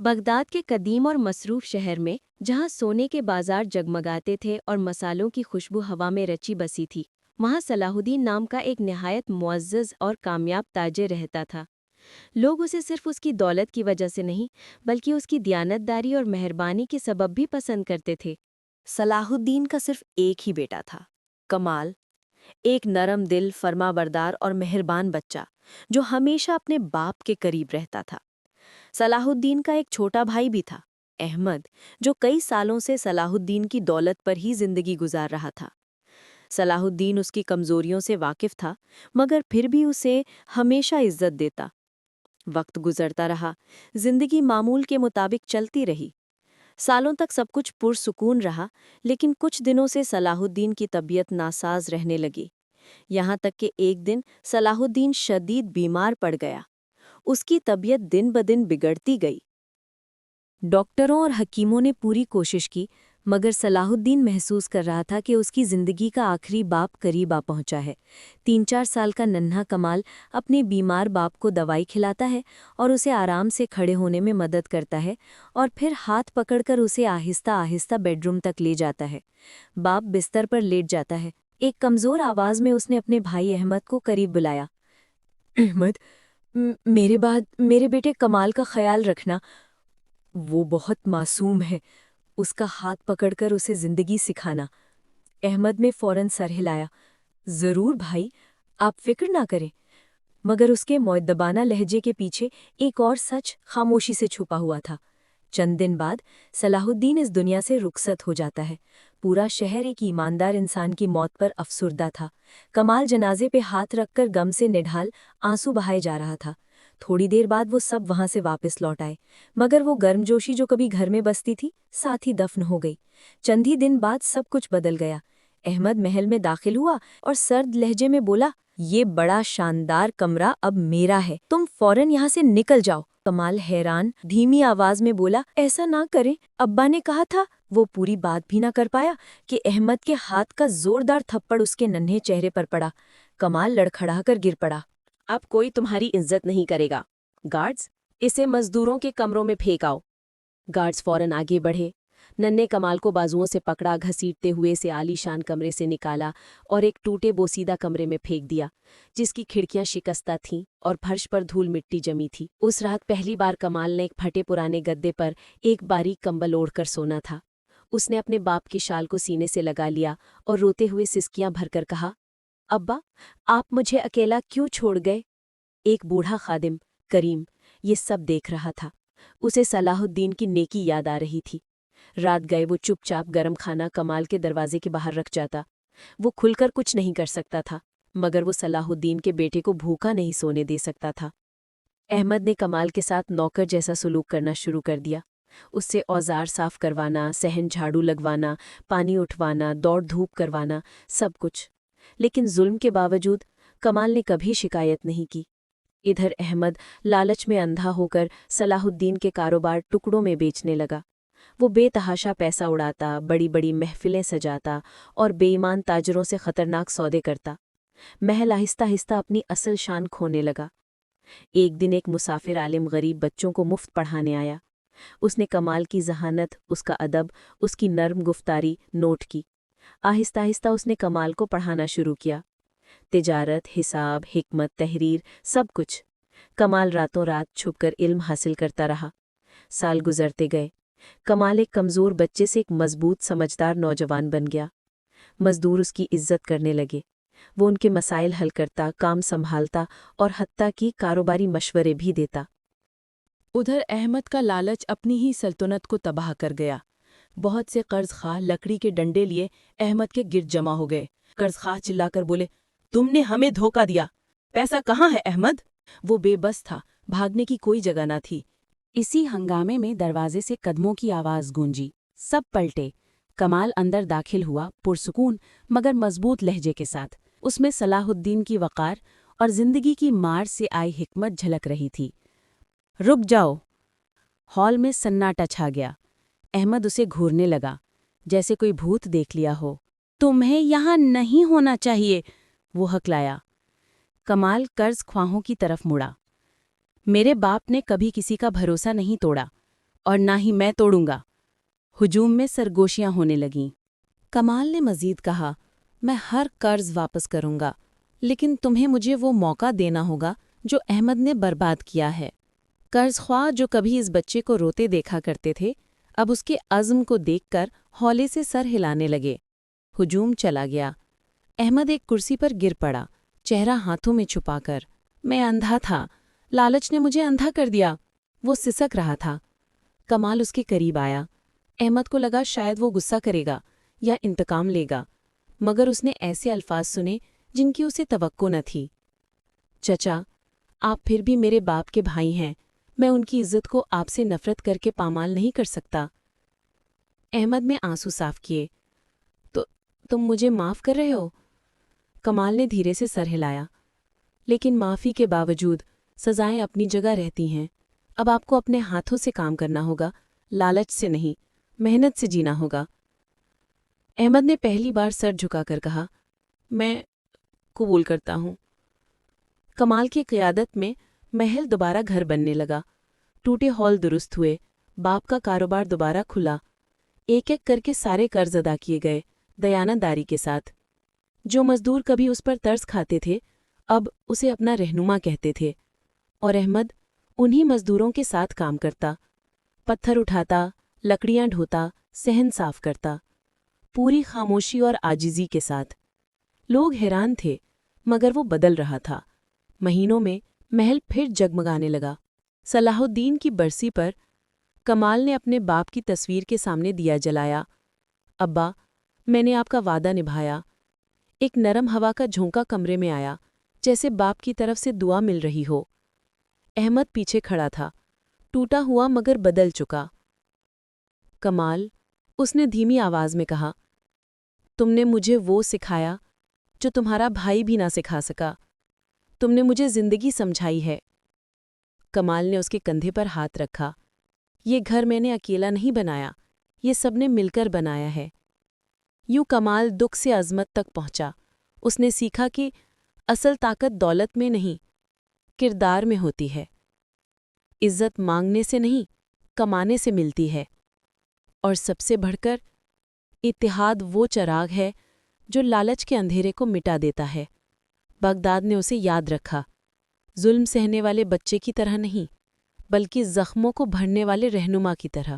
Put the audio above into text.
Baghdad के कदीम और मसरूफ शहर में जहाँ सोने के बाजार जगमगाते थे और मसालों की खुशबू हवा में रची बसी थी, वहाँ सलाहुद्दीन नाम का एक निहायत मुअज़्ज़ज़ और कामयाब ताजिर रहता था। लोग उसे सिर्फ उसकी दौलत की वजह से नहीं, बल्कि उसकी दियानतदारी और मेहरबानी के सबब भी पसंद करते थे। सलाहुद्दीन का सिर्फ एक ही बेटा था, कमाल। एक नरम दिल, फरमाबरदार और मेहरबान बच्चा जो हमेशा अपने बाप के करीब रहता था। सलाहुद्दीन का एक छोटा भाई भी था, अहमद, जो कई सालों से सलाहुद्दीन की दौलत पर ही जिंदगी गुजार रहा था। सलाहुद्दीन उसकी कमजोरियों से वाकिफ था, मगर फिर भी उसे हमेशा इज्जत देता। वक्त गुजरता रहा, जिंदगी मामूल के मुताबिक चलती रही। सालों तक सब कुछ पुरसुकून रहा, लेकिन कुछ दिनों से सलाहुद्दीन की तबीयत नासाज रहने लगी। यहाँ तक कि एक दिन सलाहुद्दीन शदीद बीमार पड़ गया। उसकी तबीयत दिन ब दिन बिगड़ती गई। डॉक्टरों और हकीमों ने पूरी कोशिश की, मगर सलाहुद्दीन महसूस कर रहा था कि उसकी ज़िंदगी का आखिरी बाप करीब आ पहुंचा है। 3-4 साल का नन्हा कमाल अपने बीमार बाप को दवाई खिलाता है और उसे आराम से खड़े होने में मदद करता है, और फिर हाथ पकड़कर उसे आहिस्ता आहिस्ता बेडरूम तक ले जाता है। बाप बिस्तर पर लेट जाता है। एक कमज़ोर आवाज़ में उसने अपने भाई अहमद को करीब बुलाया। अहमद, मेरे बाद मेरे बेटे कमाल का ख्याल रखना। वो बहुत मासूम है। उसका हाथ पकड़कर उसे जिंदगी सिखाना। अहमद ने फौरन सर हिलाया। जरूर भाई, आप फिक्र ना करें। मगर उसके मुअद्दबाना लहजे के पीछे एक और सच खामोशी से छुपा हुआ था। चंद दिन बाद सलाहुद्दीन इस दुनिया से रुखसत हो जाता है। पूरा शहर एक ईमानदार इंसान की मौत पर अफसुर्दा था। कमाल जनाजे पे हाथ रखकर गम से निढाल आंसू बहाए जा रहा था। थोड़ी देर बाद वो सब वहां से वापस लौट आए, मगर वो गर्मजोशी जो कभी घर में बसती थी, साथ ही दफन हो गई। चंद ही दिन बाद सब कुछ बदल गया। अहमद महल में दाखिल हुआ और सर्द लहजे में बोला, ये बड़ा शानदार कमरा अब मेरा है, तुम फौरन यहाँ से निकल जाओ। कमाल हैरान धीमी आवाज में बोला, ऐसा ना करें, अब्बा ने कहा था। वो पूरी बात भी ना कर पाया कि अहमद के हाथ का जोरदार थप्पड़ उसके नन्हे चेहरे पर पड़ा। कमाल लड़खड़ाकर गिर पड़ा। अब कोई तुम्हारी इज्जत नहीं करेगा। गार्ड्स, इसे मजदूरों के कमरों में फेंक आओ। गार्ड्स फौरन आगे बढ़े, नन्हे कमाल को बाजुओं से पकड़ा, घसीटते हुए से आलीशान कमरे से निकाला और एक टूटे बोसीदा कमरे में फेंक दिया, जिसकी खिड़कियां शिकस्ता थीं और फर्श पर धूल मिट्टी जमी थी। उस रात पहली बार कमाल ने एक फटे पुराने गद्दे पर एक बारीक कंबल ओढ़कर सोना था। उसने अपने बाप की शाल को सीने से लगा लिया और रोते हुए सिसकियां भरकर कहा, अब्बा, आप मुझे अकेला क्यों छोड़ गए? एक बूढ़ा खादिम, करीम, ये सब देख रहा था। उसे सलाहुद्दीन की नेकी याद आ रही थी। रात गए वो चुपचाप गरम खाना कमाल के दरवाजे के बाहर रख जाता। वो खुलकर कुछ नहीं कर सकता था, मगर वो सलाहुद्दीन के बेटे को भूखा नहीं सोने दे सकता था। अहमद ने कमाल के साथ नौकर जैसा सलूक करना शुरू कर दिया। उससे औजार साफ करवाना, सहन झाड़ू लगवाना, पानी उठवाना, दौड़ धूप करवाना, सब कुछ। लेकिन जुल्म के बावजूद कमाल ने कभी शिकायत नहीं की। इधर अहमद लालच में अंधा होकर सलाहुद्दीन के कारोबार टुकड़ों में बेचने लगा। वो बेतहाशा पैसा उड़ाता, बड़ी बड़ी महफिलें सजाता और बेईमान ताजरों से खतरनाक सौदे करता। महल आहिस्ता आहिस्ता अपनी असल शान खोने लगा। एक दिन एक मुसाफिर आलिम गरीब बच्चों को मुफ्त पढ़ाने आया। उसने कमाल की जहानत, उसका अदब, उसकी नर्म गुफ्तारी नोट की। आहिस्ता आहिस्ता उसने कमाल को पढ़ाना शुरू किया। तिजारत, हिसाब, हिकमत, तहरीर, सब कुछ। कमाल रातों रात छुपकर इल्म हासिल करता रहा। साल गुजरते गए। कमाल एक कमज़ोर बच्चे से एक मजबूत समझदार नौजवान बन गया। मजदूर उसकी इज्जत करने लगे। वो उनके मसाइल हल करता, काम संभालता और हत्ता की कारोबारी मशवरे भी देता। उधर अहमद का लालच अपनी ही सल्तनत को तबाह कर गया। बहुत से कर्ज खा लकड़ी के डंडे लिए अहमद के गिर्द जमा हो गए। कर्ज खा चिल्लाकर बोले, तुमने हमें धोखा दिया, पैसा कहाँ है अहमद? वो बेबस था, भागने की कोई जगह न थी। इसी हंगामे में दरवाजे से कदमों की आवाज गूंजी। सब पलटे। कमाल अंदर दाखिल हुआ, पुरसुकून मगर मजबूत लहजे के साथ। उसमें सलाहुद्दीन की वक़ार और जिंदगी की मार से आई हिकमत झलक रही थी। रुक जाओ। हॉल में सन्नाटा छा गया। अहमद उसे घूरने लगा, जैसे कोई भूत देख लिया हो। तुम्हें यहाँ नहीं होना चाहिए, वो हकलाया। कमाल कर्ज ख्वाहों की तरफ मुड़ा। मेरे बाप ने कभी किसी का भरोसा नहीं तोड़ा। اور نہ ہی میں توڑوں گا۔ ہجوم میں سرگوشیاں ہونے لگیں۔ کمال نے مزید کہا، میں ہر قرض واپس کروں گا، لیکن تمہیں مجھے وہ موقع دینا ہوگا جو احمد نے برباد کیا ہے۔ قرض خواہ جو کبھی اس بچے کو روتے دیکھا کرتے تھے، اب اس کے عزم کو دیکھ کر ہولے سے سر ہلانے لگے۔ ہجوم چلا گیا۔ احمد ایک کرسی پر گر پڑا، چہرہ ہاتھوں میں چھپا کر۔ میں اندھا تھا، لالچ نے مجھے اندھا کر دیا، وہ سسک رہا تھا۔ کمال اس کے قریب آیا۔ احمد کو لگا شاید وہ غصہ کرے گا یا انتقام لے گا، مگر اس نے ایسے الفاظ سنے جن کی اسے توقع نہ تھی۔ چچا، آپ پھر بھی میرے باپ کے بھائی ہیں، میں ان کی عزت کو آپ سے نفرت کر کے پامال نہیں کر سکتا۔ احمد نے آنسو صاف کیے۔ تو تم مجھے معاف کر رہے ہو؟ کمال نے دھیرے سے سر ہلایا۔ لیکن معافی کے باوجود سزائیں اپنی جگہ رہتی ہیں۔ اب آپ کو اپنے ہاتھوں سے کام کرنا ہوگا، لالچ سے نہیں، محنت سے جینا ہوگا۔ احمد نے پہلی بار سر جھکا کر کہا، میں قبول کرتا ہوں۔ کمال کی قیادت میں محل دوبارہ گھر بننے لگا، ٹوٹے ہال درست ہوئے، باپ کا کاروبار دوبارہ کھلا، ایک ایک کر کے سارے قرض ادا کیے گئے، دیانتداری کے ساتھ۔ جو مزدور کبھی اس پر ترس کھاتے تھے، اب اسے اپنا رہنما کہتے تھے، اور احمد انہی مزدوروں کے ساتھ کام کرتا، پتھر اٹھاتا، لکڑیاں ڈھوتا، صحن صاف کرتا، پوری خاموشی اور عاجزی کے ساتھ۔ لوگ حیران تھے، مگر وہ بدل رہا تھا۔ مہینوں میں محل پھر جگمگانے لگا۔ صلاح الدین کی برسی پر کمال نے اپنے باپ کی تصویر کے سامنے دیا جلایا۔ ابا، میں نے آپ کا وعدہ نبھایا۔ ایک نرم ہوا کا جھونکا کمرے میں آیا، جیسے باپ کی طرف سے دعا مل رہی ہو۔ احمد پیچھے کھڑا تھا، ٹوٹا ہوا مگر بدل چکا۔ کمال، اس نے دھیمی آواز میں کہا، تم نے مجھے وہ سکھایا جو تمہارا بھائی بھی نہ سکھا سکا۔ تم نے مجھے زندگی سمجھائی ہے۔ کمال نے اس کے کندھے پر ہاتھ رکھا۔ یہ گھر میں نے اکیلا نہیں بنایا، یہ سب نے مل کر بنایا ہے۔ یوں کمال دکھ سے عظمت تک پہنچا۔ اس نے سیکھا کہ اصل طاقت دولت میں نہیں، کردار میں ہوتی ہے۔ عزت مانگنے سے نہیں، کمانے سے ملتی ہے۔ اور سب سے بڑھ کر اتحاد وہ چراغ ہے جو لالچ کے اندھیرے کو مٹا دیتا ہے۔ بغداد نے اسے یاد رکھا، ظلم سہنے والے بچے کی طرح نہیں، بلکہ زخموں کو بھرنے والے رہنما کی طرح۔